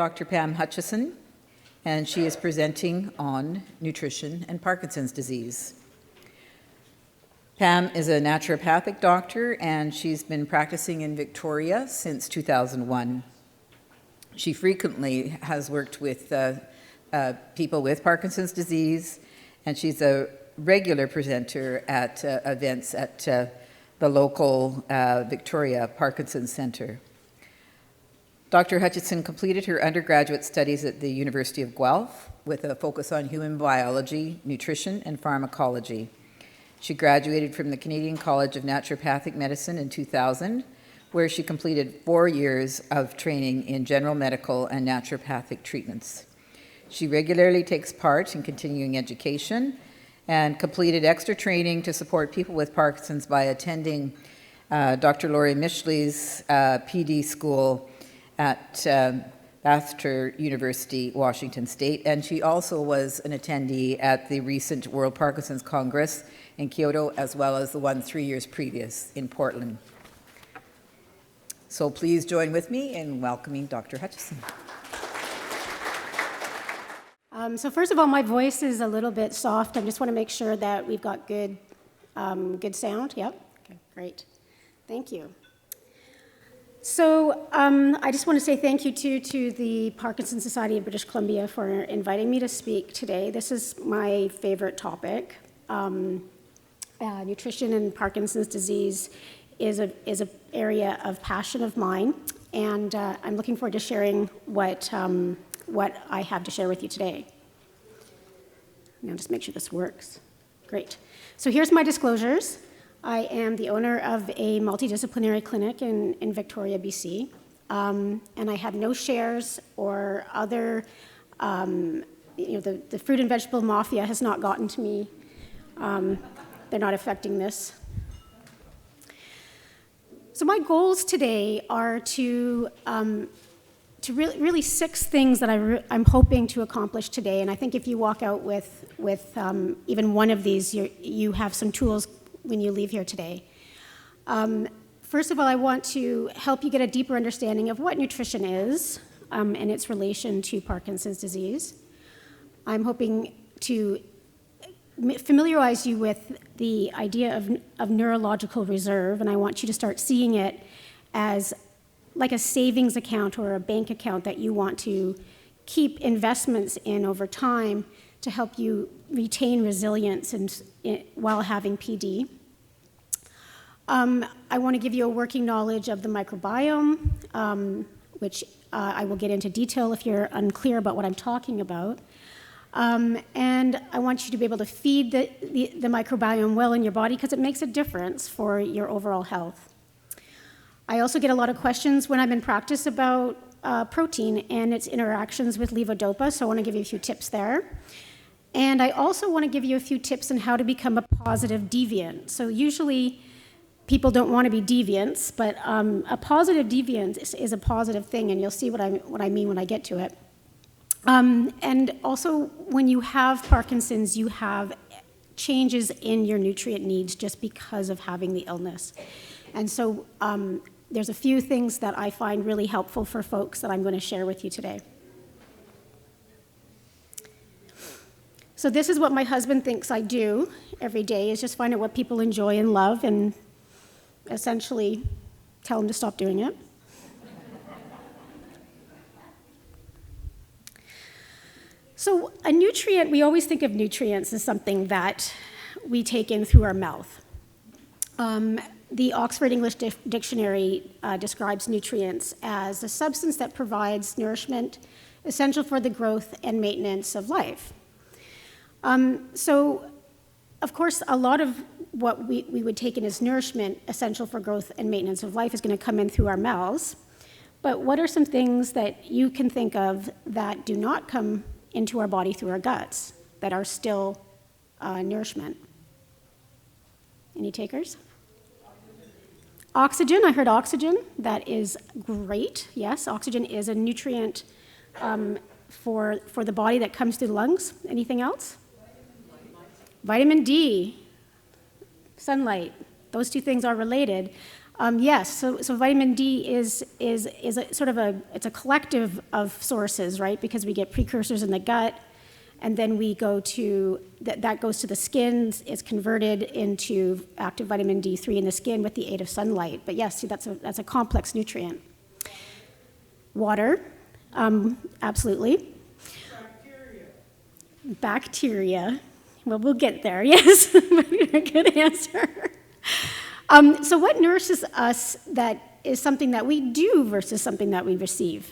Dr. Pam Hutchison, and she is presenting on nutrition and Parkinson's disease. Pam is a naturopathic doctor, and she's been practicing in Victoria since 2001. She frequently has worked with people with Parkinson's disease, and she's a regular presenter at events at the local Victoria Parkinson's Centre. Dr. Hutchison completed her undergraduate studies at the University of Guelph with a focus on human biology, nutrition, and pharmacology. She graduated from the Canadian College of Naturopathic Medicine in 2000, where she completed 4 years of training in general medical and naturopathic treatments. She regularly takes part in continuing education and completed extra training to support people with Parkinson's by attending Dr. Laurie Mishley's PD school at Bathurst University, Washington State, and she also was an attendee at the recent World Parkinson's Congress in Kyoto, as well as the one 3 years previous in Portland. So please join with me in welcoming Dr. Hutchison. So first of all, my voice is a little bit soft. I just want to make sure that we've got good sound. Yep. Okay, great. Thank you. So I just want to say thank you to the Parkinson Society of British Columbia for inviting me to speak today. This is my favorite topic. Nutrition and Parkinson's disease is an area of passion of mine, and I'm looking forward to sharing what I have to share with you today. Now just make sure this works. Great. So here's my disclosures. I am the owner of a multidisciplinary clinic in Victoria, BC, and I have no shares or other, the fruit and vegetable mafia has not gotten to me. They're not affecting this. So my goals today are to really 6 things that I'm hoping to accomplish today, and I think if you walk out with even one of these, you have some tools when you leave here today. First of all, I want to help you get a deeper understanding of what nutrition is and its relation to Parkinson's disease. I'm hoping to familiarize you with the idea of neurological reserve, and I want you to start seeing it as like a savings account or a bank account that you want to keep investments in over time to help you retain resilience while having PD. I want to give you a working knowledge of the microbiome, which I will get into detail if you're unclear about what I'm talking about. And I want you to be able to feed the microbiome well in your body because it makes a difference for your overall health. I also get a lot of questions when I'm in practice about protein and its interactions with levodopa, so I want to give you a few tips there. And I also want to give you a few tips on how to become a positive deviant. So usually people don't want to be deviants, but a positive deviant is a positive thing, and you'll see what I mean when I get to it. And also, when you have Parkinson's, you have changes in your nutrient needs just because of having the illness. And so there's a few things that I find really helpful for folks that I'm going to share with you today. So this is what my husband thinks I do every day, is just find out what people enjoy and love and essentially tell them to stop doing it. So a nutrient, we always think of nutrients as something that we take in through our mouth. The Oxford English Dictionary describes nutrients as a substance that provides nourishment essential for the growth and maintenance of life. So, of course, a lot of what we would take in as nourishment essential for growth and maintenance of life is going to come in through our mouths. But what are some things that you can think of that do not come into our body through our guts that are still nourishment? Any takers? Oxygen, I heard oxygen. That is great. Yes, oxygen is a nutrient for the body that comes through the lungs. Anything else? Vitamin D, sunlight. Those two things are related. Yes, so vitamin D is a sort of it's a collective of sources, right? Because we get precursors in the gut, and then we go to, that goes to the skin, is converted into active vitamin D3 in the skin with the aid of sunlight. But yes, see, that's a complex nutrient. Water, absolutely. Bacteria. Well, we'll get there, yes. Good answer. So what nourishes us that is something that we do versus something that we receive?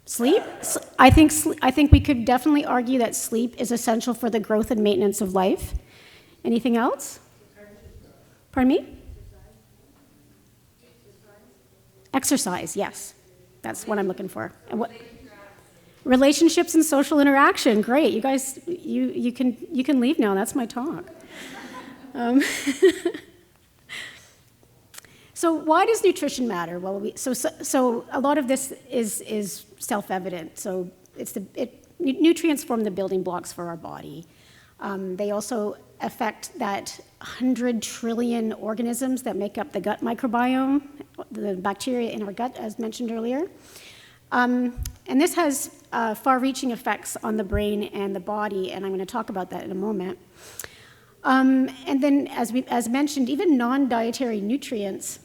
Sleep? I think we could definitely argue that sleep is essential for the growth and maintenance of life. Anything else? Pardon me? Exercise, yes. That's what I'm looking for. And what? Relationships and social interaction. Great. You guys, you can leave now. That's my talk. So why does nutrition matter? Well, so a lot of this is self-evident. So nutrients form the building blocks for our body. They also affect that 100 trillion organisms that make up the gut microbiome, the bacteria in our gut, as mentioned earlier. And this has far-reaching effects on the brain and the body, and I'm going to talk about that in a moment. And then, as mentioned, even non-dietary nutrients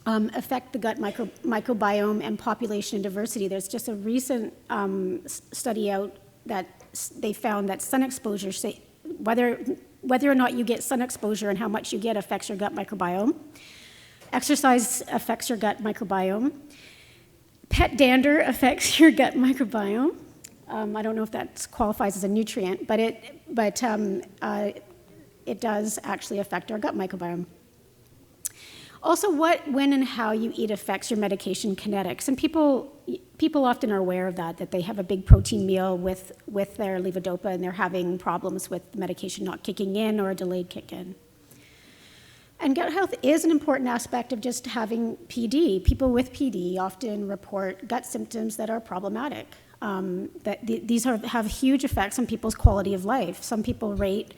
affect the gut microbiome and population diversity. There's just a recent study out that they found that sun exposure, whether or not you get sun exposure and how much you get affects your gut microbiome. Exercise affects your gut microbiome. Pet dander affects your gut microbiome. I don't know if that qualifies as a nutrient, but it does actually affect our gut microbiome. Also, what, when, and how you eat affects your medication kinetics. And people often are aware of that they have a big protein meal with their levodopa and they're having problems with the medication not kicking in or a delayed kick in. And gut health is an important aspect of just having PD. People with PD often report gut symptoms that are problematic. These have huge effects on people's quality of life. Some people rate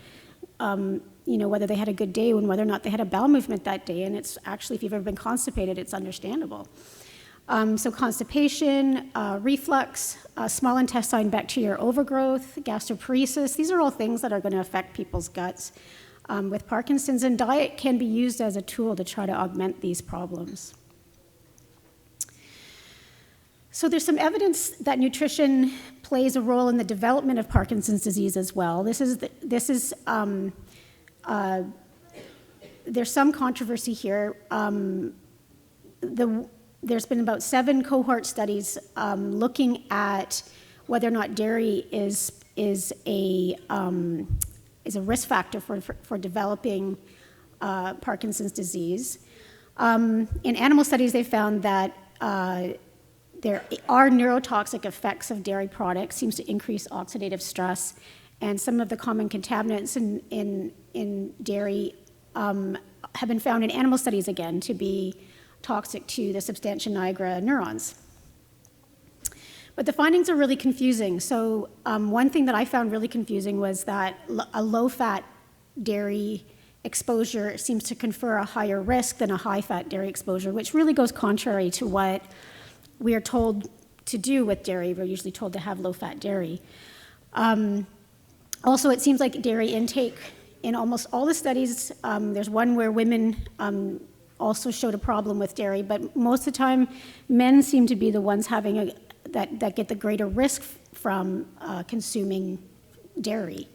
whether they had a good day and whether or not they had a bowel movement that day, and it's actually, if you've ever been constipated, it's understandable. So constipation, reflux, small intestine bacterial overgrowth, gastroparesis, these are all things that are going to affect people's guts with Parkinson's, and diet can be used as a tool to try to augment these problems. So there's some evidence that nutrition plays a role in the development of Parkinson's disease as well. There's some controversy here. There's been about 7 cohort studies looking at whether or not dairy is a risk factor for developing Parkinson's disease. In animal studies, they found that there are neurotoxic effects of dairy products, seems to increase oxidative stress, and some of the common contaminants in dairy have been found in animal studies, again, to be toxic to the substantia nigra neurons. But the findings are really confusing. So one thing that I found really confusing was that a low-fat dairy exposure seems to confer a higher risk than a high-fat dairy exposure, which really goes contrary to what we are told to do with dairy. We're usually told to have low-fat dairy. Also, it seems like dairy intake in almost all the studies, there's one where women also showed a problem with dairy, but most of the time, men seem to be the ones having that get the greater risk from consuming dairy.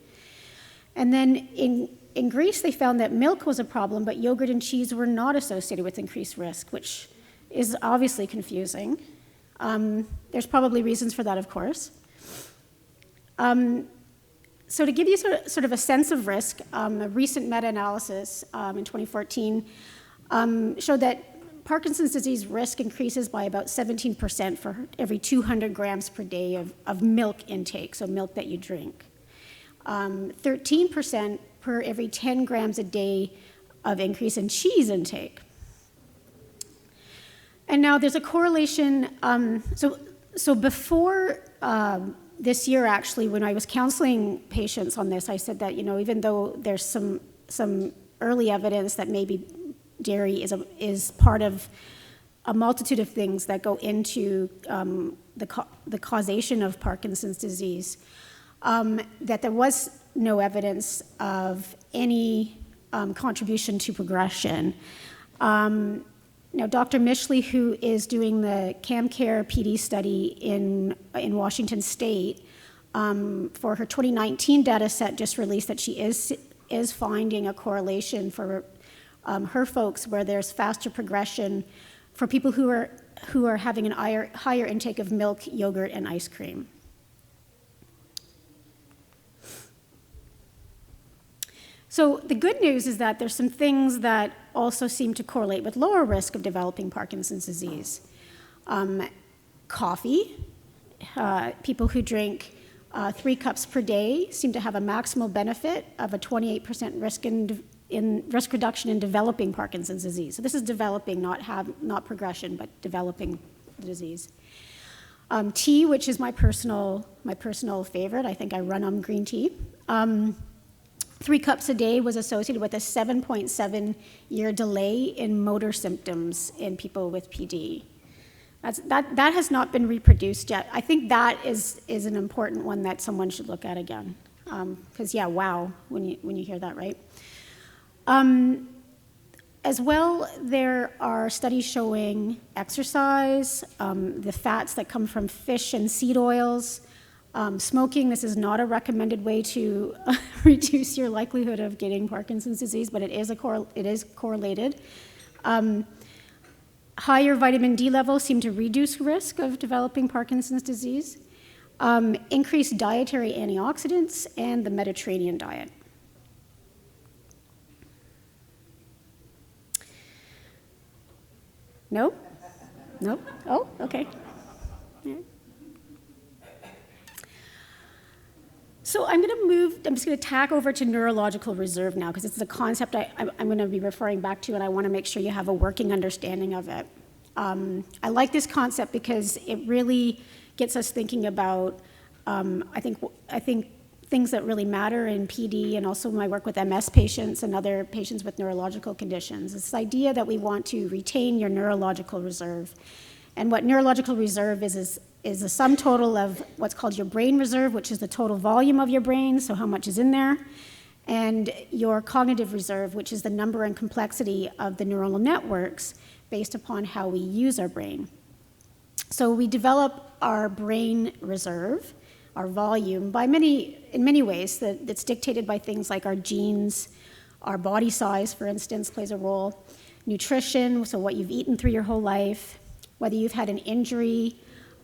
And then in Greece, they found that milk was a problem, but yogurt and cheese were not associated with increased risk, which is obviously confusing. There's probably reasons for that, of course. So to give you sort of a sense of risk, a recent meta-analysis in 2014 showed that Parkinson's disease risk increases by about 17% for every 200 grams per day of milk intake, so milk that you drink. 13% per every 10 grams a day of increase in cheese intake. And now there's a correlation, so before this year, actually, when I was counseling patients on this, I said that, even though there's some some early evidence that maybe dairy is part of a multitude of things that go into the causation of Parkinson's disease, that there was no evidence of any contribution to progression. Now, Dr. Mishley, who is doing the CamCare PD study in Washington State, for her 2019 data set just released that she is finding a correlation for her folks where there's faster progression for people who are having an higher intake of milk, yogurt, and ice cream. So the good news is that there's some things that also seem to correlate with lower risk of developing Parkinson's disease. Coffee, people who drink 3 cups per day seem to have a maximal benefit of a 28% risk reduction in developing Parkinson's disease. So this is developing, not progression, but developing the disease. Tea, which is my personal favorite. I think I run on green tea. 3 cups a day was associated with a 7.7-year delay in motor symptoms in people with PD. That has not been reproduced yet. I think that is an important one that someone should look at again. Because yeah, wow, when you hear that, right? As well, there are studies showing exercise, the fats that come from fish and seed oils, smoking. This is not a recommended way to reduce your likelihood of getting Parkinson's disease, but it is correlated. Higher vitamin D levels seem to reduce risk of developing Parkinson's disease. Increased dietary antioxidants and the Mediterranean diet. Nope? Nope? Oh, okay. Yeah. So I'm just going to tack over to neurological reserve now, because it's a concept I'm going to be referring back to, and I want to make sure you have a working understanding of it. I like this concept because it really gets us thinking about, I think things that really matter in PD, and also my work with MS patients and other patients with neurological conditions. This idea that we want to retain your neurological reserve. And what neurological reserve is a sum total of what's called your brain reserve, which is the total volume of your brain, so how much is in there, and your cognitive reserve, which is the number and complexity of the neuronal networks based upon how we use our brain. So we develop our brain reserve, our volume, in many ways that's dictated by things like our genes, our body size, for instance, plays a role, nutrition, so what you've eaten through your whole life, whether you've had an injury,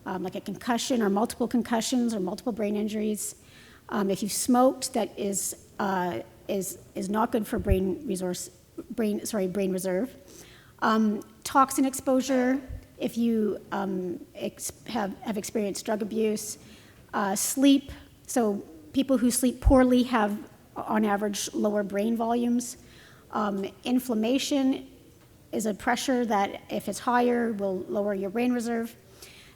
like a concussion or multiple concussions or multiple brain injuries. If you've smoked, that is not good for brain reserve. Toxin exposure, if you have experienced drug abuse. Sleep, so people who sleep poorly have, on average, lower brain volumes. Inflammation is a pressure that, if it's higher, will lower your brain reserve.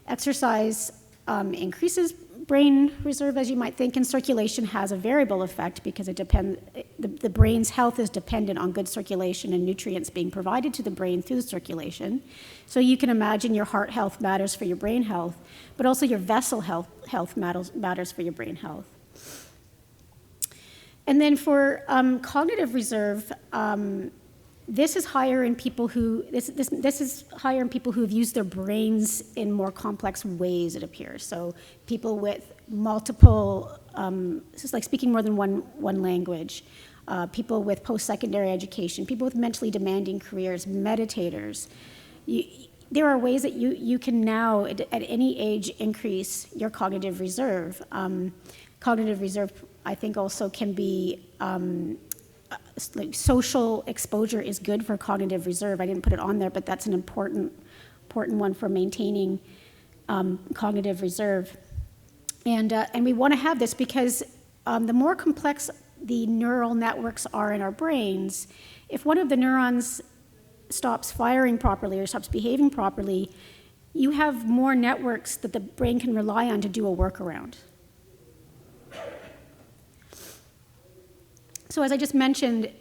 Exercise increases brain reserve, as you might think, and circulation has a variable effect because the brain's health is dependent on good circulation and nutrients being provided to the brain through circulation. So you can imagine your heart health matters for your brain health, but also your vessel health matters for your brain health. And then for cognitive reserve, this is higher in people who have used their brains in more complex ways, it appears. So people with multiple, this is like speaking more than one language, people with post-secondary education, people with mentally demanding careers, meditators. There are ways that you can now, at any age, increase your cognitive reserve. Cognitive reserve, I think, also can be like social exposure is good for cognitive reserve. I didn't put it on there, but that's an important one for maintaining cognitive reserve. And we want to have this because the more complex the neural networks are in our brains, if one of the neurons stops firing properly or stops behaving properly, you have more networks that the brain can rely on to do a workaround. So as I just mentioned,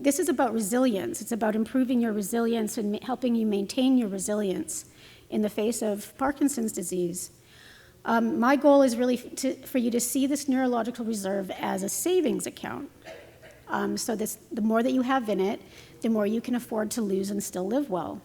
this is about resilience. It's about improving your resilience and helping you maintain your resilience in the face of Parkinson's disease. My goal is really for you to see this neurological reserve as a savings account. So the more that you have in it, the more you can afford to lose and still live well.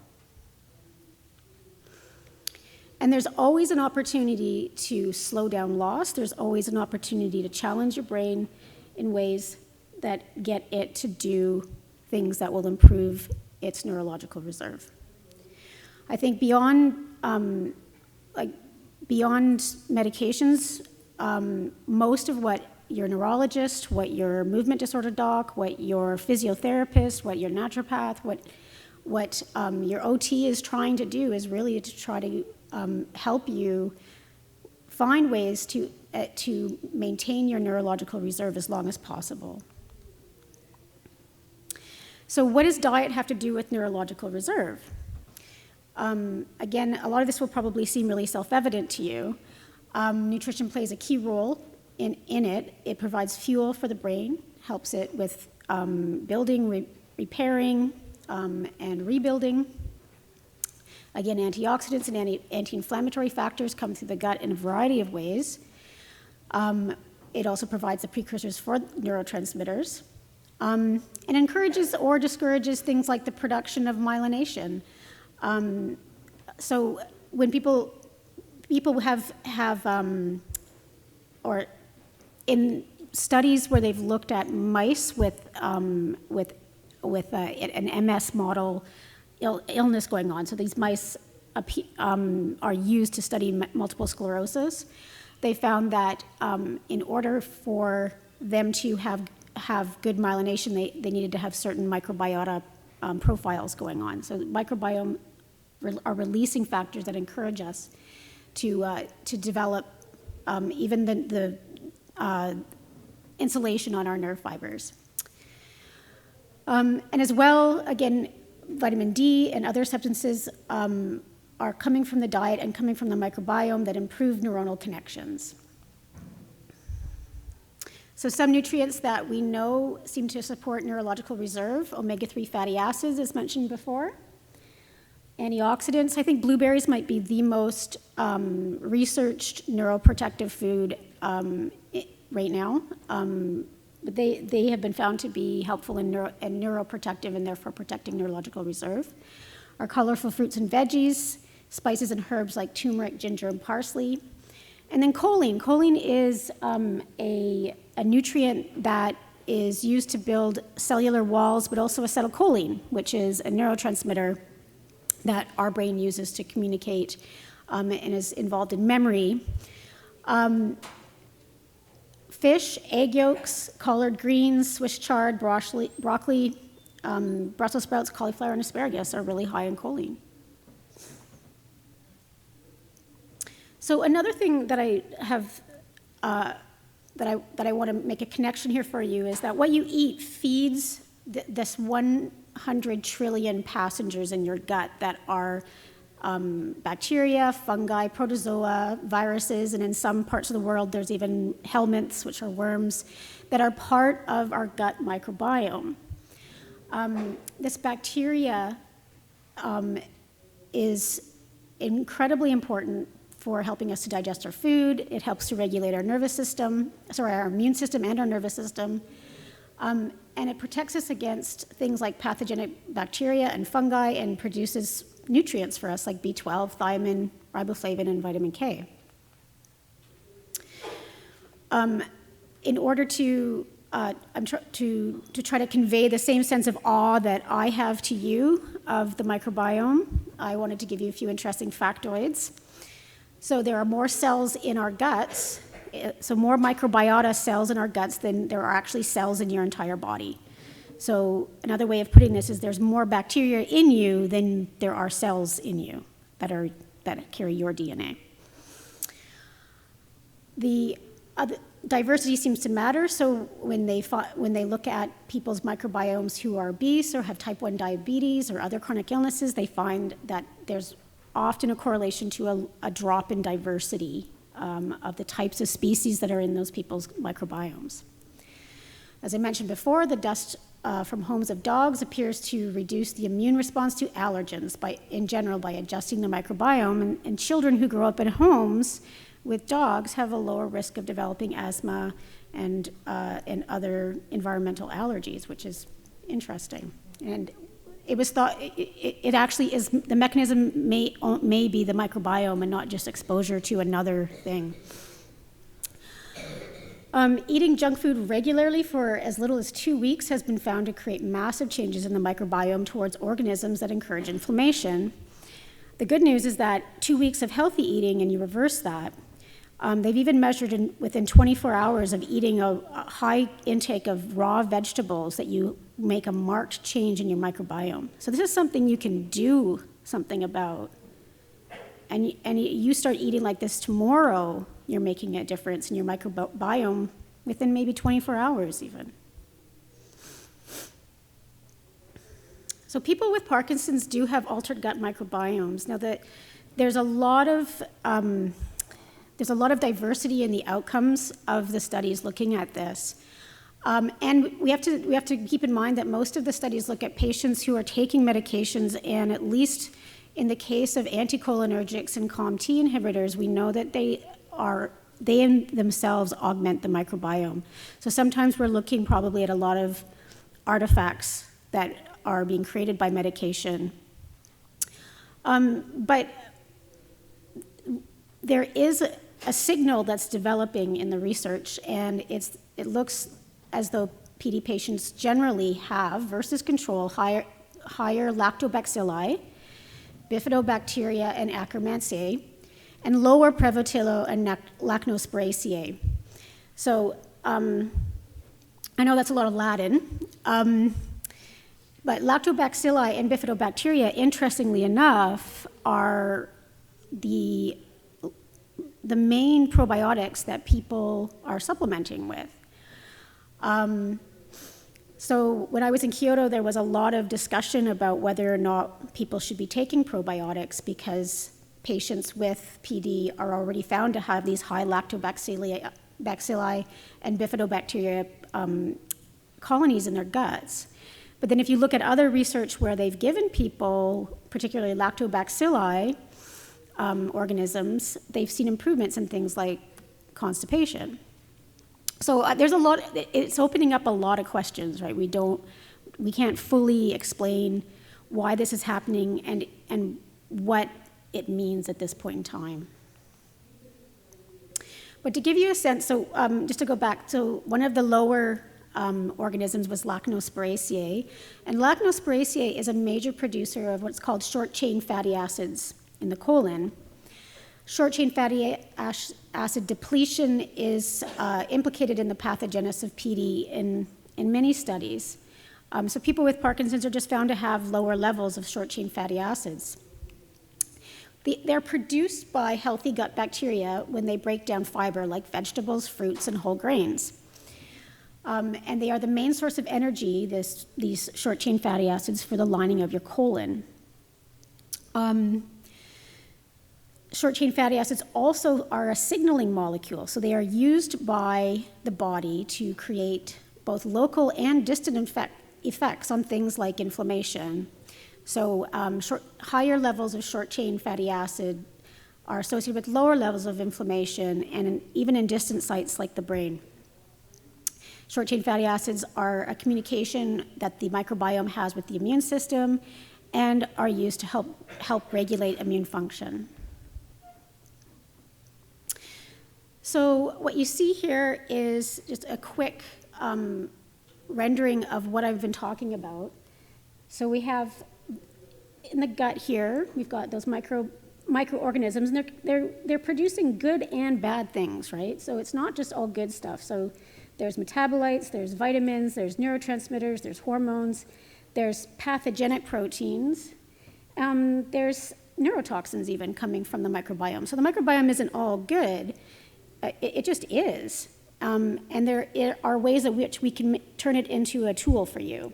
And there's always an opportunity to slow down loss. There's always an opportunity to challenge your brain in ways that get it to do things that will improve its neurological reserve. I think beyond medications, most of what your neurologist, what your movement disorder doc, what your physiotherapist, what your naturopath, what your OT is trying to do is really to try to help you find ways to maintain your neurological reserve as long as possible. So what does diet have to do with neurological reserve? Again, a lot of this will probably seem really self-evident to you. Nutrition plays a key role in it. It provides fuel for the brain, helps it with building, repairing, and rebuilding. Again, antioxidants and anti-inflammatory factors come through the gut in a variety of ways. It also provides the precursors for neurotransmitters, and encourages or discourages things like the production of myelination. So when people have or in studies where they've looked at mice with an MS model illness going on, so these mice are used to study multiple sclerosis, they found that in order for them to have good myelination, they needed to have certain microbiota profiles going on. So microbiome are releasing factors that encourage us to develop even the insulation on our nerve fibers. And as well, again, vitamin D and other substances are coming from the diet and coming from the microbiome that improve neuronal connections. So some nutrients that we know seem to support neurological reserve, omega-3 fatty acids, as mentioned before. Antioxidants, I think blueberries might be the most researched neuroprotective food right now. But they have been found to be helpful and neuroprotective and therefore protecting neurological reserve. Our colorful fruits and veggies, spices and herbs like turmeric, ginger, and parsley. And then choline. Choline is a nutrient that is used to build cellular walls, but also acetylcholine, which is a neurotransmitter that our brain uses to communicate and is involved in memory. Fish, egg yolks, collard greens, Swiss chard, broccoli, Brussels sprouts, cauliflower, and asparagus are really high in choline. So another thing that I have that I want to make a connection here for you is that what you eat feeds this 100 trillion passengers in your gut that are bacteria, fungi, protozoa, viruses, and in some parts of the world there's even helminths, which are worms, that are part of our gut microbiome. This bacteria is incredibly important for helping us to digest our food. It helps to regulate our immune system and our nervous system. And it protects us against things like pathogenic bacteria and fungi and produces nutrients for us like B12, thiamine, riboflavin, and vitamin K. In order to try to convey the same sense of awe that I have to you of the microbiome, I wanted to give you a few interesting factoids. So there are more cells in our guts, so more microbiota cells in our guts than there are actually cells in your entire body. So another way of putting this is there's more bacteria in you than there are cells in you that carry your DNA. The diversity seems to matter. So when they look at people's microbiomes who are obese or have type 1 diabetes or other chronic illnesses, they find that there's often a correlation to a drop in diversity of the types of species that are in those people's microbiomes. As I mentioned before, the dust from homes of dogs appears to reduce the immune response to allergens in general by adjusting the microbiome. And children who grow up in homes with dogs have a lower risk of developing asthma and other environmental allergies, which is interesting. And it was thought it actually is, the mechanism may be the microbiome and not just exposure to another thing. Eating junk food regularly for as little as 2 weeks has been found to create massive changes in the microbiome towards organisms that encourage inflammation. The good news is that 2 weeks of healthy eating, and you reverse that, they've even measured within 24 hours of eating a high intake of raw vegetables that you make a marked change in your microbiome. So this is something you can do something about. And you start eating like this tomorrow, you're making a difference in your microbiome within maybe 24 hours even. So people with Parkinson's do have altered gut microbiomes. Now, there's a lot of diversity in the outcomes of the studies looking at this. And we have to keep in mind that most of the studies look at patients who are taking medications, and at least in the case of anticholinergics and COMT inhibitors, we know that they in themselves augment the microbiome. So sometimes we're looking probably at a lot of artifacts that are being created by medication. But there is a signal that's developing in the research, and it looks as though PD patients generally have, versus control, higher lactobacilli, bifidobacteria, and Akkermansiae, and lower Prevotilo and Lachnospiraceae. So I know that's a lot of Latin, but lactobacilli and bifidobacteria, interestingly enough, are the main probiotics that people are supplementing with. So when I was in Kyoto, there was a lot of discussion about whether or not people should be taking probiotics, because patients with PD are already found to have these high lactobacilli and bifidobacteria colonies in their guts. But then if you look at other research where they've given people, particularly lactobacilli organisms, they've seen improvements in things like constipation. So there's a lot, it's opening up a lot of questions, right? We can't fully explain why this is happening and what it means at this point in time. But to give you a sense, so just to go back, so one of the lower organisms was Lachnospiraceae, and Lachnospiraceae is a major producer of what's called short-chain fatty acids in the colon. Short-chain fatty acid depletion is implicated in the pathogenesis of PD in many studies. So people with Parkinson's are just found to have lower levels of short-chain fatty acids. They're produced by healthy gut bacteria when they break down fiber like vegetables, fruits, and whole grains. And they are the main source of energy, these short-chain fatty acids, for the lining of your colon. Short-chain fatty acids also are a signaling molecule, so they are used by the body to create both local and distant effects on things like inflammation. So higher levels of short-chain fatty acid are associated with lower levels of inflammation, and even in distant sites like the brain. Short-chain fatty acids are a communication that the microbiome has with the immune system and are used to help regulate immune function. So what you see here is just a quick rendering of what I've been talking about. So we have in the gut here, we've got those microorganisms, and they're producing good and bad things, right? So it's not just all good stuff. So there's metabolites, there's vitamins, there's neurotransmitters, there's hormones, there's pathogenic proteins, there's neurotoxins even coming from the microbiome. So the microbiome isn't all good. It just is. And there are ways in which we can turn it into a tool for you.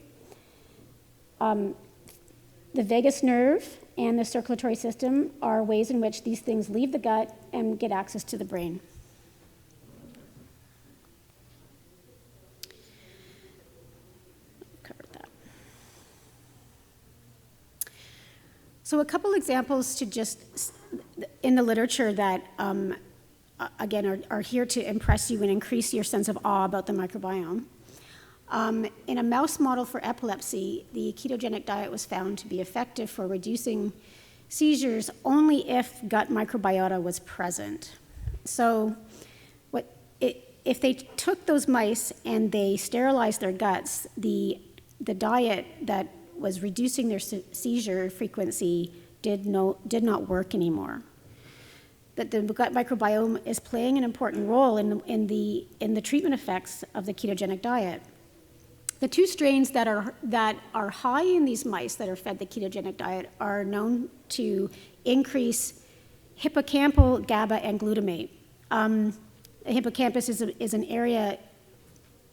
The vagus nerve and the circulatory system are ways in which these things leave the gut and get access to the brain. Cover So a couple examples to in the literature that, again, are here to impress you and increase your sense of awe about the microbiome. In a mouse model for epilepsy, the ketogenic diet was found to be effective for reducing seizures only if gut microbiota was present. So if they took those mice and they sterilized their guts, the diet that was reducing their seizure frequency did not work anymore. That the gut microbiome is playing an important role in the treatment effects of the ketogenic diet. The two strains that are high in these mice that are fed the ketogenic diet are known to increase hippocampal GABA and glutamate. The hippocampus is an area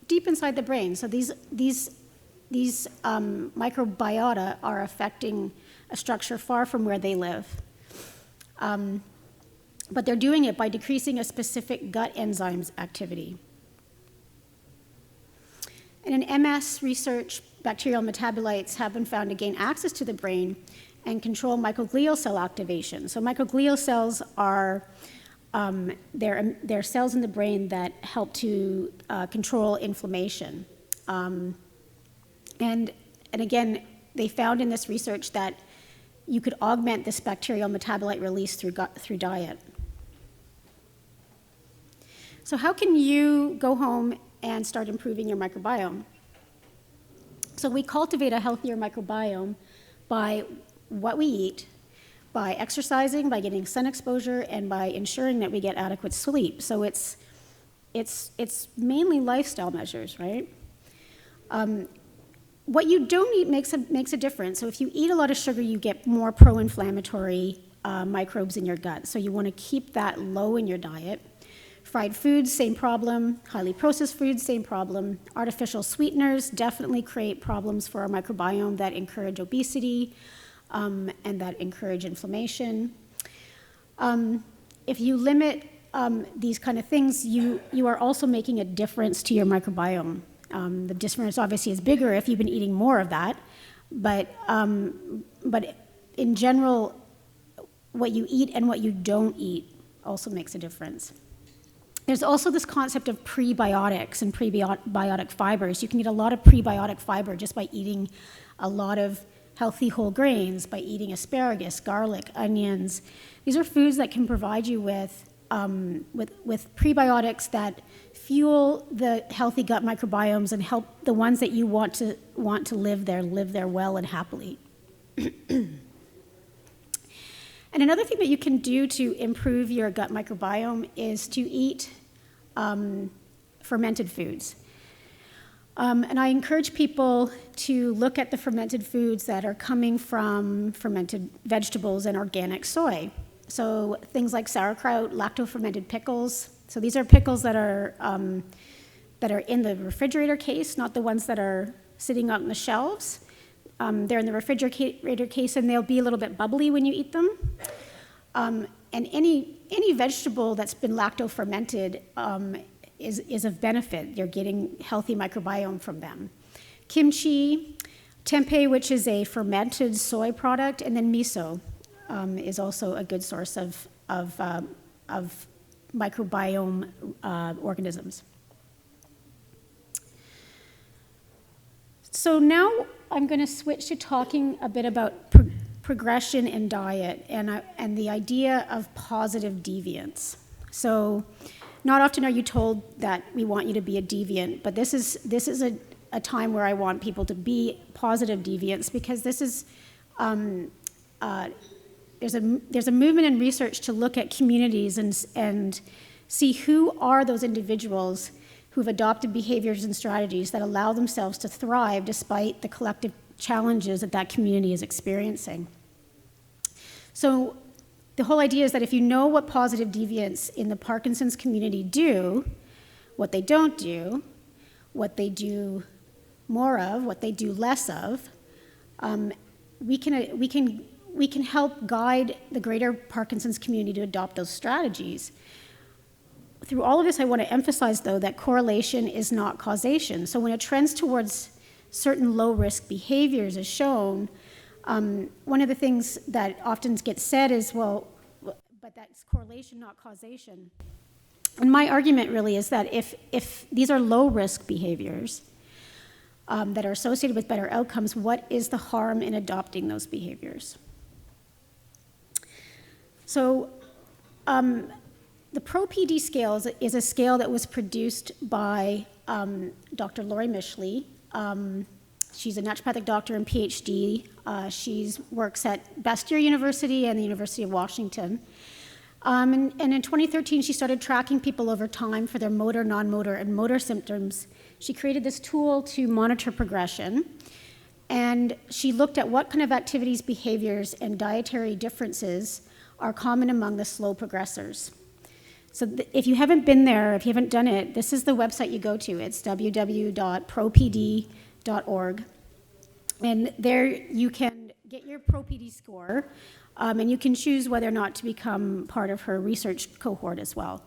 deep inside the brain. So these microbiota are affecting a structure far from where they live. But they're doing it by decreasing a specific gut enzyme's activity. And in MS research, bacterial metabolites have been found to gain access to the brain and control microglial cell activation. So microglial cells are they're cells in the brain that help to control inflammation. And again, they found in this research that you could augment this bacterial metabolite release through diet. So how can you go home and start improving your microbiome? So we cultivate a healthier microbiome by what we eat, by exercising, by getting sun exposure, and by ensuring that we get adequate sleep. So it's mainly lifestyle measures, right? What you don't eat makes a difference. So if you eat a lot of sugar, you get more pro-inflammatory microbes in your gut. So you want to keep that low in your diet. Fried foods, same problem. Highly processed foods, same problem. Artificial sweeteners definitely create problems for our microbiome that encourage obesity and that encourage inflammation. If you limit these kind of things, you are also making a difference to your microbiome. The difference obviously is bigger if you've been eating more of that, but in general, what you eat and what you don't eat also makes a difference. There's also this concept of prebiotics and prebiotic fibers. You can eat a lot of prebiotic fiber just by eating a lot of healthy whole grains, by eating asparagus, garlic, onions. These are foods that can provide you with prebiotics that fuel the healthy gut microbiomes and help the ones that you want to live there well and happily. And another thing that you can do to improve your gut microbiome is to eat fermented foods. And I encourage people to look at the fermented foods that are coming from fermented vegetables and organic soy. So things like sauerkraut, lacto-fermented pickles. So these are pickles that are in the refrigerator case, not the ones that are sitting out on the shelves. They're in the refrigerator case, and they'll be a little bit bubbly when you eat them. And any vegetable that's been lacto-fermented is of benefit. You're getting healthy microbiome from them. Kimchi, tempeh, which is a fermented soy product, and then miso is also a good source of microbiome organisms. So now I'm going to switch to talking a bit about progression in diet and the idea of positive deviance. So not often are you told that we want you to be a deviant, but this is a time where I want people to be positive deviants, because this is there's a movement in research to look at communities and see who are those individuals who've adopted behaviors and strategies that allow themselves to thrive despite the collective challenges that community is experiencing. So the whole idea is that if you know what positive deviants in the Parkinson's community do, what they don't do, what they do more of, what they do less of, we can help guide the greater Parkinson's community to adopt those strategies. Through all of this, I want to emphasize, though, that correlation is not causation. So when a trend towards certain low-risk behaviors is shown, One of the things that often gets said is, well, but that's correlation, not causation. And my argument really is that if these are low-risk behaviors that are associated with better outcomes, what is the harm in adopting those behaviors? So the Pro-PD scale is a scale that was produced by Dr. Laurie Mishley. She's a naturopathic doctor and PhD. She works at Bacterial University and the University of Washington. And in 2013, she started tracking people over time for their motor, non-motor, and motor symptoms. She created this tool to monitor progression. And she looked at what kind of activities, behaviors, and dietary differences are common among the slow progressors. So if you haven't been there, if you haven't done it, this is the website you go to. It's www.propd.org. And there you can get your ProPD score, and you can choose whether or not to become part of her research cohort as well.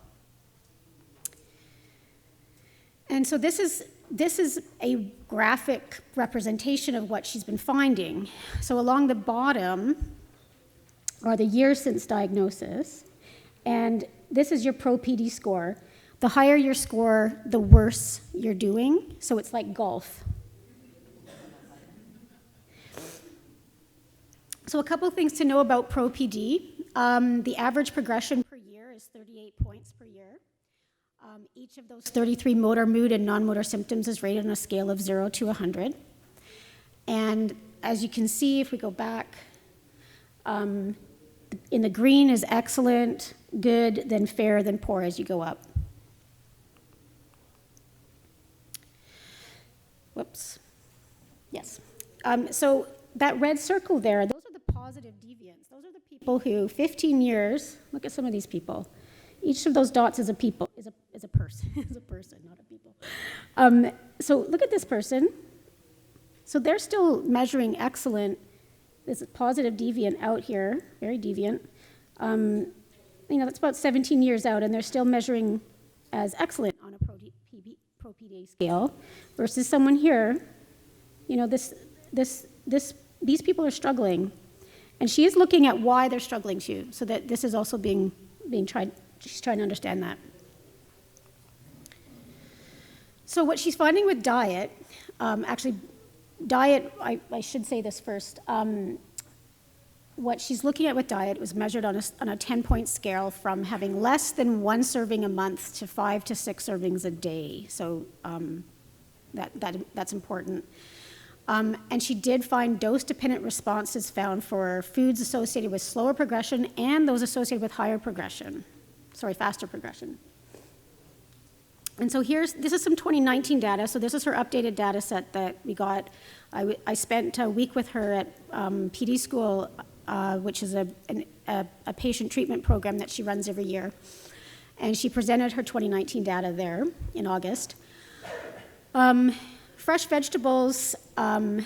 And so this is a graphic representation of what she's been finding. So along the bottom are the years since diagnosis, and this is your Pro-PD score. The higher your score, the worse you're doing, so it's like golf. So a couple of things to know about Pro-PD. The average progression per year is 38 points per year. Each of those 33 motor, mood, and non-motor symptoms is rated on a scale of 0 to 100. And as you can see, if we go back, in the green is excellent, good, then fair, then poor as you go up. Whoops. Yes. So that red circle there, those are the positive deviants. Those are the people who, 15 years, look at some of these people. Each of those dots is a person, is a person, not a people. So look at this person. So they're still measuring excellent. This positive deviant out here, very deviant. That's about 17 years out, and they're still measuring as excellent on a Pro-PD scale, versus someone here. These people are struggling, and she is looking at why they're struggling too. So that this is also being tried. She's trying to understand that. So what she's finding with diet, diet, I should say this first. What she's looking at with diet was measured on a 10-point scale from having less than 1 serving a month to 5 to 6 servings a day. So that's important. And she did find dose-dependent responses found for foods associated with slower progression and those associated with faster progression. And so this is some 2019 data. So this is her updated data set that we got. I spent a week with her at PD school, which is a patient treatment program that she runs every year. And she presented her 2019 data there in August. Fresh vegetables, if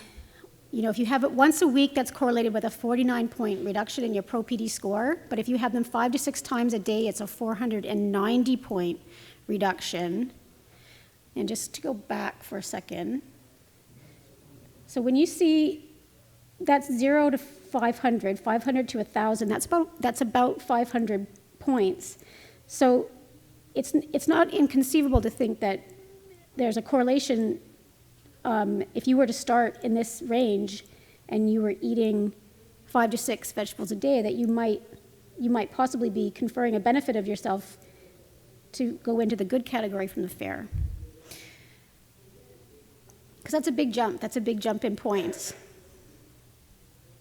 you have it once a week, that's correlated with a 49-point reduction in your Pro-PD score. But if you have them 5 to 6 times a day, it's a 490-point reduction. And just to go back for a second. So when you see that's 0 to 500, 500 to 1,000, that's about 500 points. So it's not inconceivable to think that there's a correlation. If you were to start in this range and you were eating 5 to 6 vegetables a day, that you might possibly be conferring a benefit of yourself to go into the good category from the fair. Because that's a big jump. That's a big jump in points.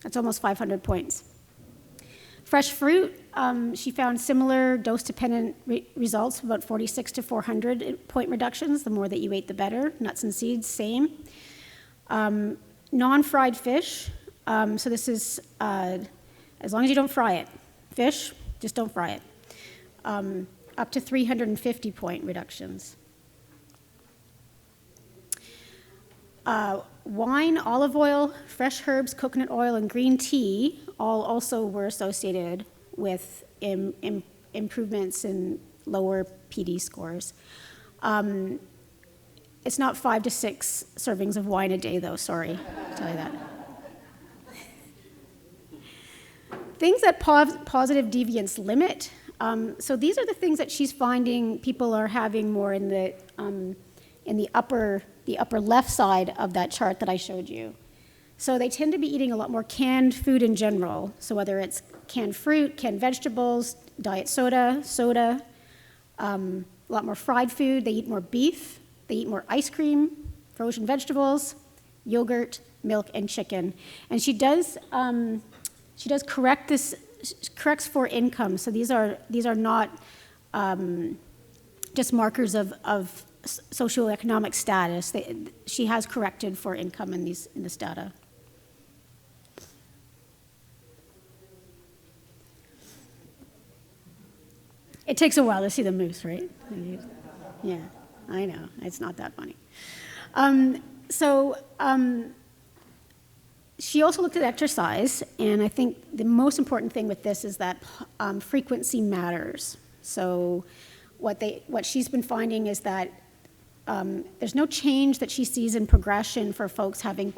That's almost 500 points. Fresh fruit, she found similar dose-dependent results, about 46 to 400 point reductions. The more that you ate, the better. Nuts and seeds, same. Non-fried fish, so this is, as long as you don't fry it. Fish, just don't fry it. Up to 350 point reductions. Wine, olive oil, fresh herbs, coconut oil, and green tea all also were associated with improvements in lower PD scores. It's not 5 to 6 servings of wine a day, though, sorry to tell you that. things that positive deviance limit. So these are the things that she's finding people are having more in the upper left side of that chart that I showed you. So they tend to be eating a lot more canned food in general. So whether it's canned fruit, canned vegetables, diet soda, a lot more fried food. They eat more beef. They eat more ice cream, frozen vegetables, yogurt, milk, and chicken. And she does correct this, corrects for income. So these are not just markers of socioeconomic status. She has corrected for income in this data. It takes a while to see the moose, right? Yeah, I know. It's not that funny. She also looked at exercise, and I think the most important thing with this is that frequency matters. So what she's been finding is that there's no change that she sees in progression for folks having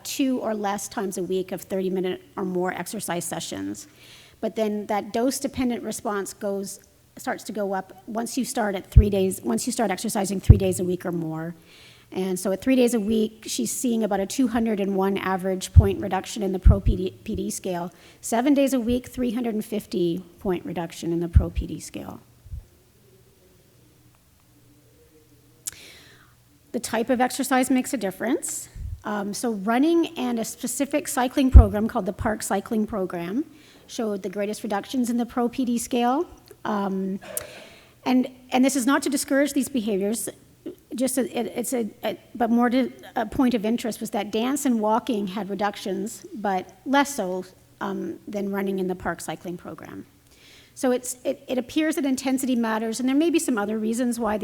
2 or less times a week of 30-minute or more exercise sessions. But then that dose-dependent response starts to go up once you start exercising 3 days a week or more. And so at 3 days a week, she's seeing about a 201 average point reduction in the Pro-PD scale. 7 days a week, 350 point reduction in the Pro-PD scale. The type of exercise makes a difference. So running and a specific cycling program called the Park Cycling Program showed the greatest reductions in the Pro-PD scale. And this is not to discourage these behaviors, but more to a point of interest was that dance and walking had reductions, but less so than running in the Park Cycling Program. So it appears that intensity matters, and there may be some other reasons why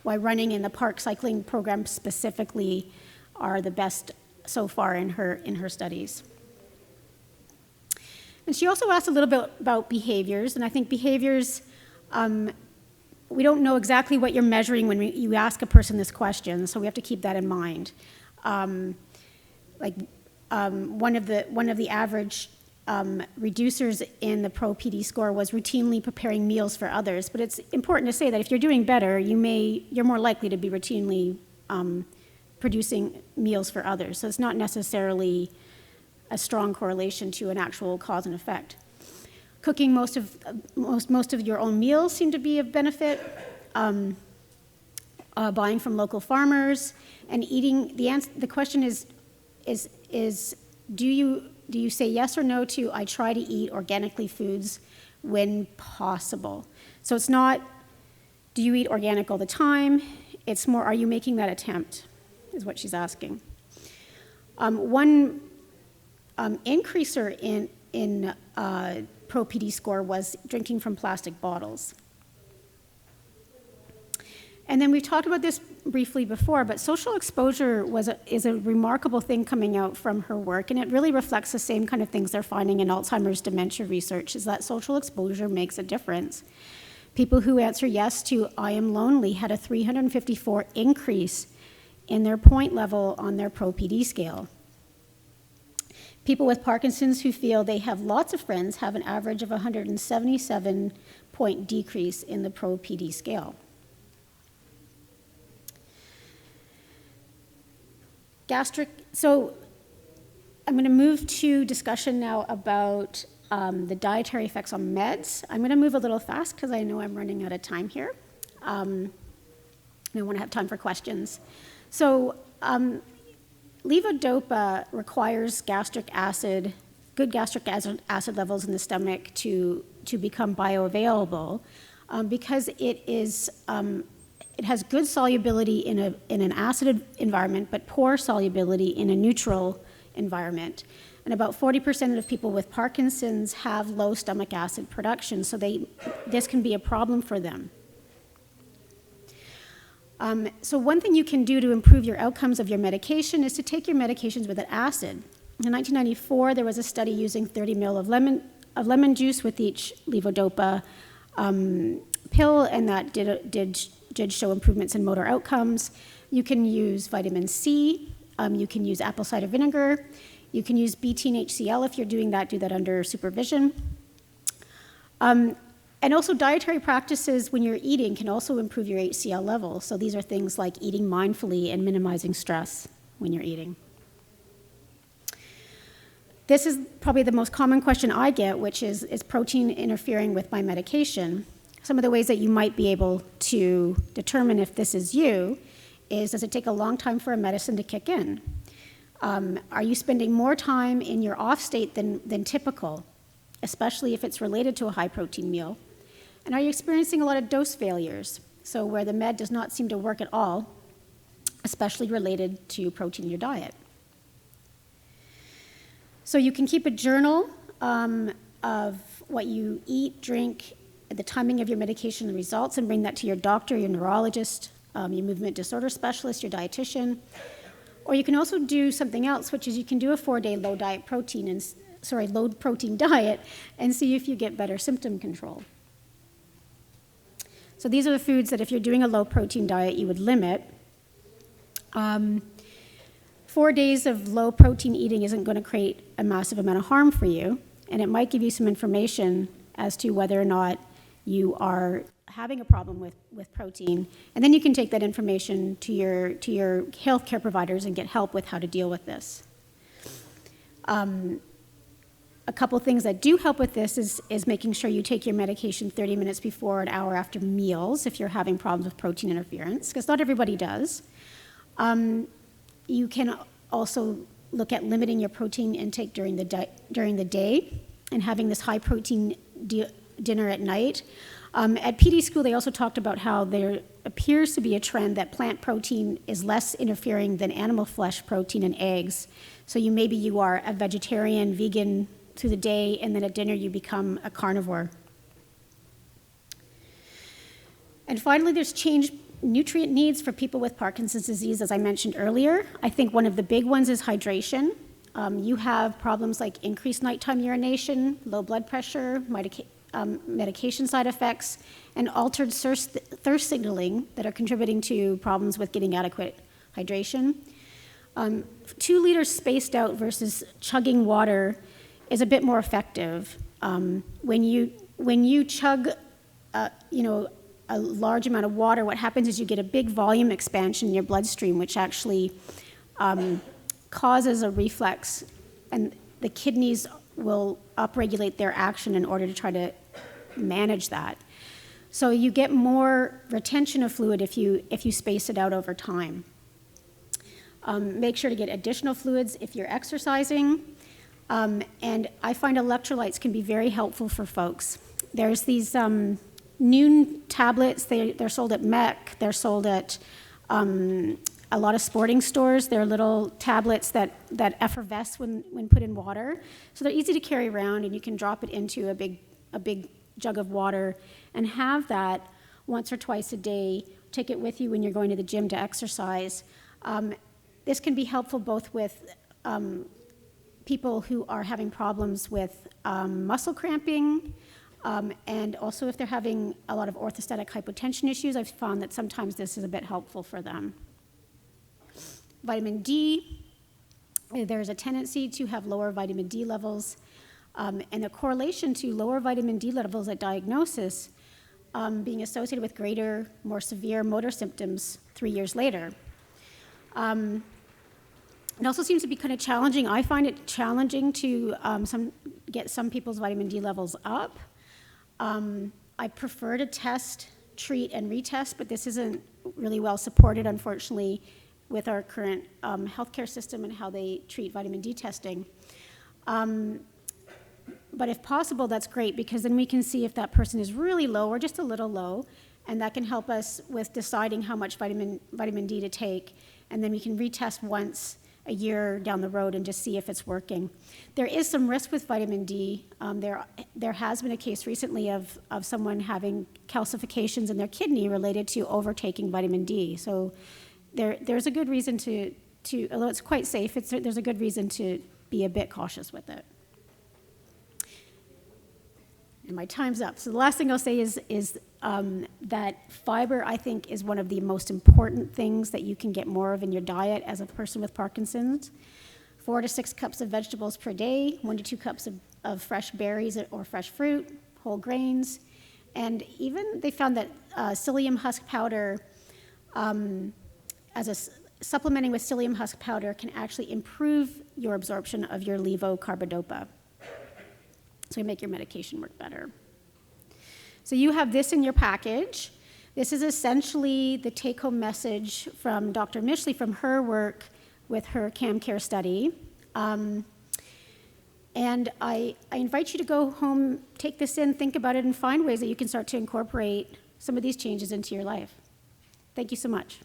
why running in the Park Cycling Program specifically are the best so far in her studies. And she also asked a little bit about behaviors, and I think behaviors, we don't know exactly what you're measuring when you ask a person this question, so we have to keep that in mind. One of the average reducers in the Pro-PD score was routinely preparing meals for others, but it's important to say that if you're doing better, you're more likely to be routinely producing meals for others. So it's not necessarily a strong correlation to an actual cause and effect. Cooking most of your own meals seem to be of benefit. Buying from local farmers and eating. The question is do you say yes or no to I try to eat organically foods when possible? So it's not do you eat organic all the time? It's more are you making that attempt is what she's asking. One increaser in Pro-PD score was drinking from plastic bottles. And then we've talked about this briefly before, but social exposure is a remarkable thing coming out from her work, and it really reflects the same kind of things they're finding in Alzheimer's dementia research, is that social exposure makes a difference. People who answer yes to I am lonely had a 354 increase in their point level on their Pro-PD scale. People with Parkinson's who feel they have lots of friends have an average of 177 point decrease in the Pro-PD scale. So I'm going to move to discussion now about the dietary effects on meds. I'm going to move a little fast because I know I'm running out of time here. I want to have time for questions. So levodopa requires good gastric acid levels in the stomach to become bioavailable because it has good solubility in an acid environment, but poor solubility in a neutral environment. And about 40% of people with Parkinson's have low stomach acid production, so this can be a problem for them. So one thing you can do to improve your outcomes of your medication is to take your medications with an acid. In 1994, there was a study using 30 ml of lemon juice with each levodopa pill, and that did show improvements in motor outcomes. You can use vitamin C. You can use apple cider vinegar. You can use betaine HCl if you're doing that, do that under supervision. And also dietary practices when you're eating can also improve your HCl level. So these are things like eating mindfully and minimizing stress when you're eating. This is probably the most common question I get, which is protein interfering with my medication? Some of the ways that you might be able to determine if this is you is, does it take a long time for a medicine to kick in? Are you spending more time in your off state than typical, especially if it's related to a high protein meal? And are you experiencing a lot of dose failures? So where the med does not seem to work at all, especially related to protein in your diet. So you can keep a journal of what you eat, drink, the timing of your medication, the results, and bring that to your doctor, your neurologist, your movement disorder specialist, your dietitian. Or you can also do something else, which is you can do a 4-day low protein diet and see if you get better symptom control. So these are the foods that if you're doing a low protein diet, you would limit. 4 days of low protein eating isn't going to create a massive amount of harm for you, and it might give you some information as to whether or not you are having a problem with protein. And then you can take that information to your healthcare providers and get help with how to deal with this. A couple things that do help with this is making sure you take your medication 30 minutes before, an hour after meals if you're having problems with protein interference, because not everybody does. You can also look at limiting your protein intake during the day and having this high protein dinner at night. At PD school, they also talked about how there appears to be a trend that plant protein is less interfering than animal flesh protein and eggs. So maybe you are a vegetarian, vegan through the day, and then at dinner you become a carnivore. And finally, there's changed nutrient needs for people with Parkinson's disease, as I mentioned earlier. I think one of the big ones is hydration. You have problems like increased nighttime urination, low blood pressure, medication side effects, and altered thirst signaling that are contributing to problems with getting adequate hydration. 2 liters spaced out versus chugging water is a bit more effective. When you chug, a large amount of water, what happens is you get a big volume expansion in your bloodstream, which actually causes a reflex, and the kidneys will upregulate their action in order to try to manage that. So you get more retention of fluid if you space it out over time. Make sure to get additional fluids if you're exercising. And I find electrolytes can be very helpful for folks. There's these Noon tablets, they're sold at MEC, they're sold at a lot of sporting stores. They're little tablets that effervesce when put in water. So they're easy to carry around, and you can drop it into a big jug of water and have that once or twice a day. Take it with you when you're going to the gym to exercise. This can be helpful both with people who are having problems with muscle cramping, and also if they're having a lot of orthostatic hypotension issues. I've found that sometimes this is a bit helpful for them. Vitamin D, there's a tendency to have lower vitamin D levels, and a correlation to lower vitamin D levels at diagnosis being associated with greater, more severe motor symptoms 3 years later. It also seems to be kind of challenging. I find it challenging to get some people's vitamin D levels up. I prefer to test, treat, and retest, but this isn't really well supported, unfortunately, with our current healthcare system and how they treat vitamin D testing. But if possible, that's great, because then we can see if that person is really low or just a little low, and that can help us with deciding how much vitamin D to take, and then we can retest once a year down the road and just see if it's working. There is some risk with vitamin D. There has been a case recently of someone having calcifications in their kidney related to overtaking vitamin D. So there's a good reason to although it's quite safe, there's a good reason to be a bit cautious with it. And my time's up. So the last thing I'll say is that fiber, I think, is one of the most important things that you can get more of in your diet as a person with Parkinson's. 4 to 6 cups of vegetables per day, 1 to 2 cups of fresh berries or fresh fruit, whole grains, and even they found that psyllium husk powder, supplementing with psyllium husk powder can actually improve your absorption of your levocarbidopa. So you make your medication work better. So you have this in your package. This is essentially the take-home message from Dr. Mishley from her work with her CamCare study. And I invite you to go home, take this in, think about it, and find ways that you can start to incorporate some of these changes into your life. Thank you so much.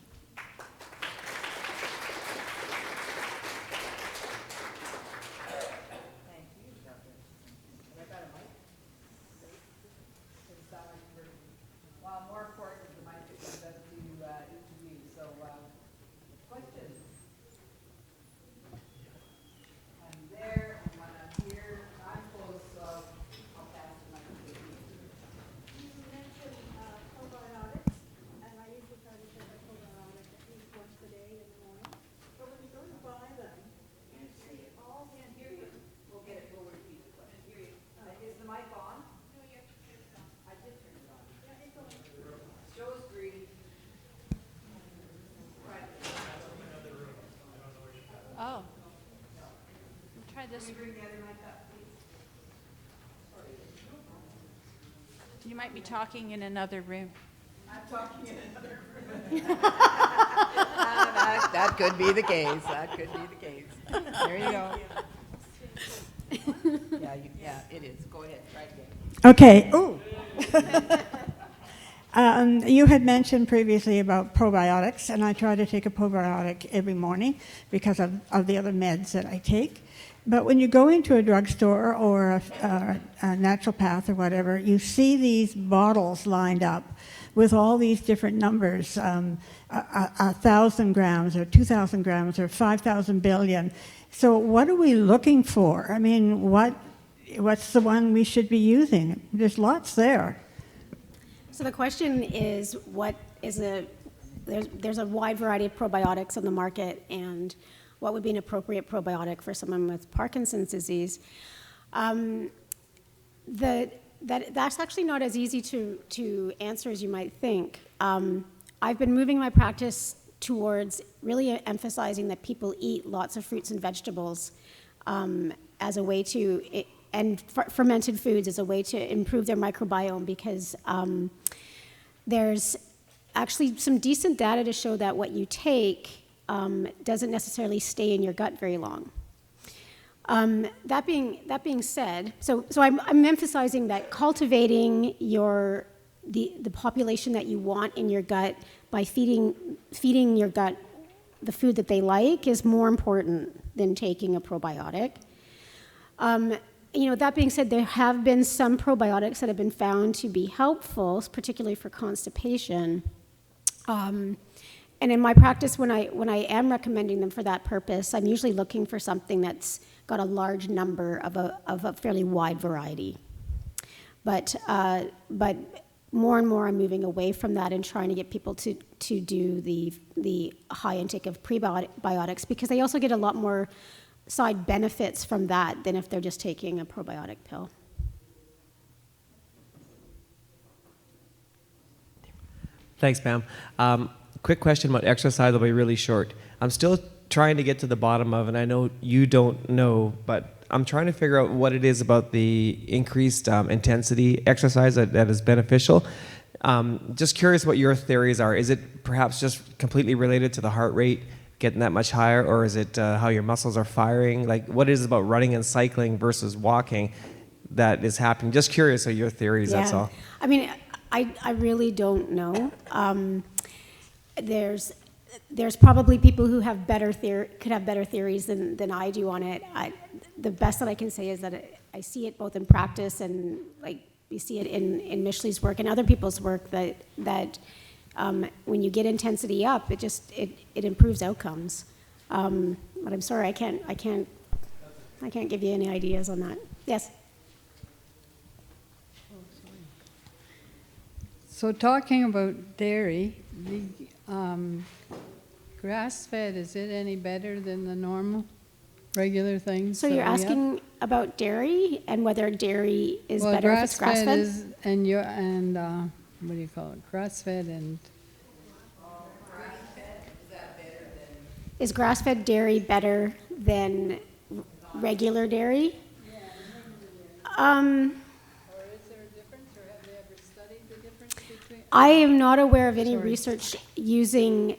Oh. Try this. You might be talking in another room. I'm talking in another room. That could be the case. That could be the case. There you go. Yeah, it is. Go ahead. Try it again. Okay. Ooh. You had mentioned previously about probiotics, and I try to take a probiotic every morning because of the other meds that I take. But when you go into a drugstore or a naturopath or whatever, you see these bottles lined up with all these different numbers, 1,000 grams or 2,000 grams or 5,000 billion. So what are we looking for? I mean, what's the one we should be using? There's lots there. So the question is, there's a wide variety of probiotics on the market, and what would be an appropriate probiotic for someone with Parkinson's disease? That's actually not as easy to answer as you might think. I've been moving my practice towards really emphasizing that people eat lots of fruits and vegetables as a way to, and fermented foods as a way to improve their microbiome, because there's actually some decent data to show that what you take doesn't necessarily stay in your gut very long. That being said, so I'm emphasizing that cultivating the population that you want in your gut by feeding your gut the food that they like is more important than taking a probiotic. That being said, there have been some probiotics that have been found to be helpful, particularly for constipation. And in my practice, when I am recommending them for that purpose, I'm usually looking for something that's got a large number of a fairly wide variety. But more and more, I'm moving away from that and trying to get people to do the high intake of prebiotics, because they also get a lot more side benefits from that than if they're just taking a probiotic pill. Thanks, Pam. Quick question about exercise. I'll be really short. I'm still trying to get to the bottom of, and I know you don't know, but I'm trying to figure out what it is about the increased intensity exercise that is beneficial. Just curious what your theories are. Is it perhaps just completely related to the heart rate getting that much higher, or is it how your muscles are firing? Like, what is it about running and cycling versus walking that is happening? Just curious of your theories, that's all. I mean, I really don't know. There's probably people who have could have better theories than I do on it. The best that I can say is that I see it both in practice and like we see it in Mishley's work and other people's work that when you get intensity up, it improves outcomes. But I'm sorry, I can't give you any ideas on that. Yes. So talking about dairy, the grass-fed, is it any better than the normal regular things. So that you're we have. asking about dairy and whether dairy is Well, better if it's grass-fed? is, and what do you call it? Grass-fed and Is grass-fed dairy better than regular dairy? Or is there a difference, or have they ever studied the difference between? I am not aware of any Sorry. research using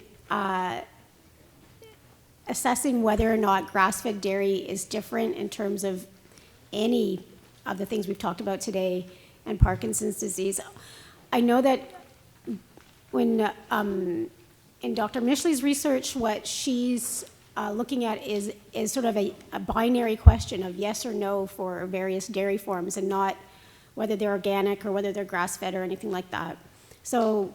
assessing whether or not grass-fed dairy is different in terms of any of the things we've talked about today and Parkinson's disease. I know that when in Dr. Mishley's research, what she's looking at is sort of a binary question of yes or no for various dairy forms, and not whether they're organic or whether they're grass-fed or anything like that. So,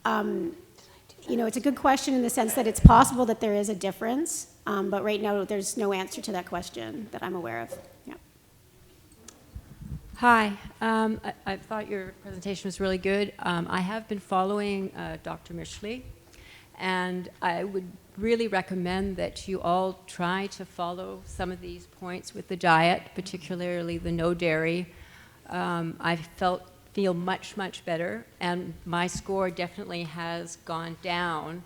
you know, it's a good question in the sense that it's possible that there is a difference, but right now there's no answer to that question that I'm aware of. Yeah. Hi, I thought your presentation was really good. I have been following Dr. Mishley, and I would really recommend that you all try to follow some of these points with the diet, particularly the no dairy. I feel much, much better, and my score definitely has gone down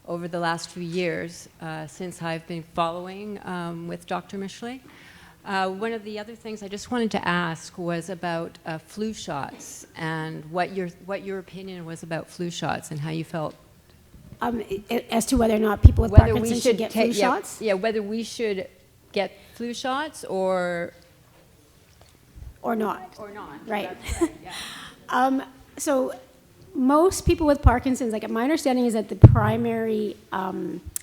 over the last few years since I've been following with Dr. Mishley. One of the other things I just wanted to ask was about flu shots, and what your opinion was about flu shots and how you felt. As to whether or not people with Parkinson's should get flu shots? Yeah, whether we should get flu shots or not. Or not. Right. That's right, yeah. So most people with Parkinson's, like my understanding is that the primary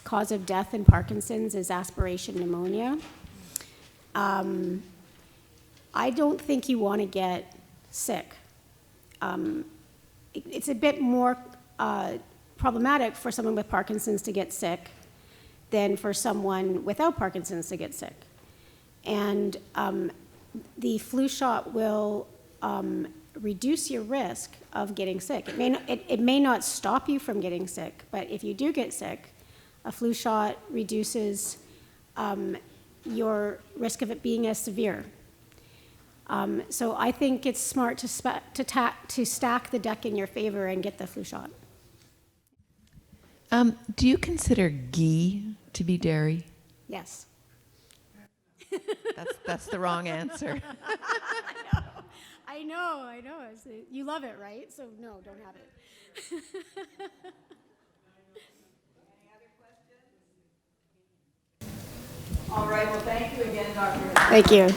cause of death in Parkinson's is aspiration pneumonia. I don't think you want to get sick. It's a bit more problematic for someone with Parkinson's to get sick than for someone without Parkinson's to get sick. And the flu shot will reduce your risk of getting sick. It may not stop you from getting sick, but if you do get sick, a flu shot reduces your risk of it being as severe. So I think it's smart to stack the deck in your favor and get the flu shot. Do you consider ghee to be dairy? Yes. That's the wrong answer. I know. You love it, right? So no, don't have it. All right, well, thank you again, Dr. Thank you.